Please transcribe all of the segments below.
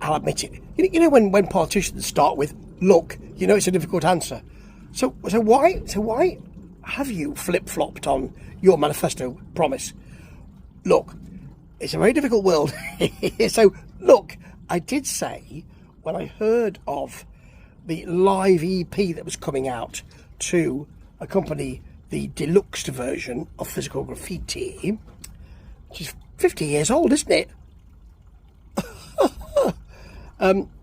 I'll admit it. You know when politicians start with, look, you know it's a difficult answer. So why have you flip-flopped on your manifesto promise? Look, it's a very difficult world. So, look, I did say, when I heard of the live EP that was coming out to accompany the deluxe version of Physical Graffiti, which is 50 years old, isn't it?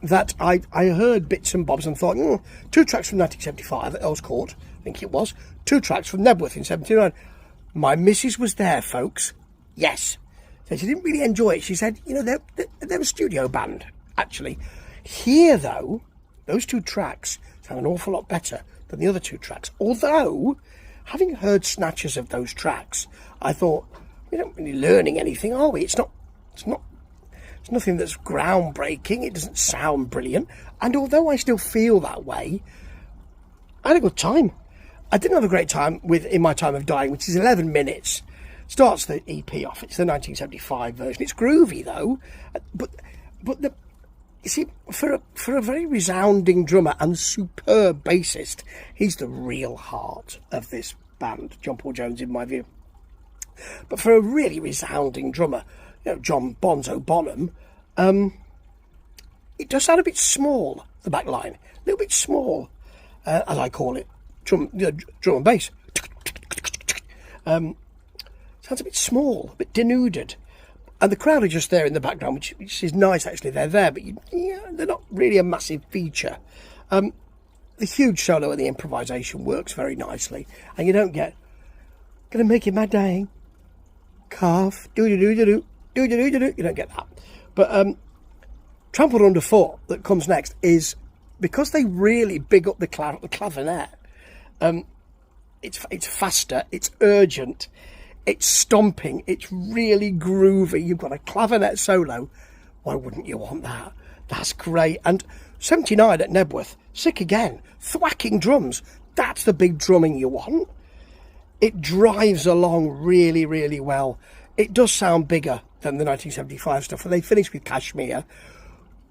That I heard bits and bobs and thought, 2 tracks from 1975 at Earl's Court, I think it was, 2 tracks from Nebworth in 79. My missus was there, folks. Yes. So she didn't really enjoy it. She said, they're a studio band, actually. Here, though, those 2 tracks sound an awful lot better than the other 2 tracks. Although, having heard snatches of those tracks, I thought, we're not really learning anything, are we? It's nothing that's groundbreaking. It doesn't sound brilliant. And although I still feel that way, I had a good time. I didn't have a great time with In My Time of Dying, which is 11 minutes. Starts the EP off. It's the 1975 version. It's groovy, though. But you see, for a very resounding drummer and superb bassist, he's the real heart of this band, John Paul Jones, in my view. But for a really resounding drummer, John Bonzo Bonham, it does sound a bit small, the back line. A little bit small, as I call it. Drum and bass. Sounds a bit small, a bit denuded. And the crowd are just there in the background, which is nice, actually. They're there, but they're not really a massive feature. The huge solo and the improvisation works very nicely. And you don't get, gonna make it my day, cough, do-do-do-do-do, do-do-do-do-do. You don't get that. But Trampled Underfoot, that comes next, is, because they really big up the clavinet, it's faster, it's urgent, it's stomping, it's really groovy. You've got a clavinet solo. Why wouldn't you want that? That's great. And 79 at Nebworth, sick again, thwacking drums. That's the big drumming you want. It drives along really, really well. It does sound bigger than the 1975 stuff. And they finished with Kashmir,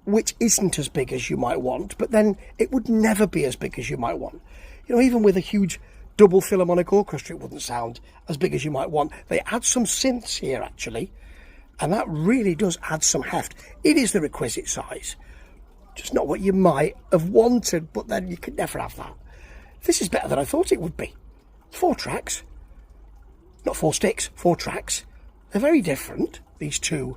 which isn't as big as you might want, but then it would never be as big as you might want. Even with a huge double Philharmonic orchestra, it wouldn't sound as big as you might want. They add some synths here, actually, and that really does add some heft. It is the requisite size, just not what you might have wanted, but then you could never have that. This is better than I thought it would be. 4 tracks, not 4 sticks, 4 tracks. They're very different, these 2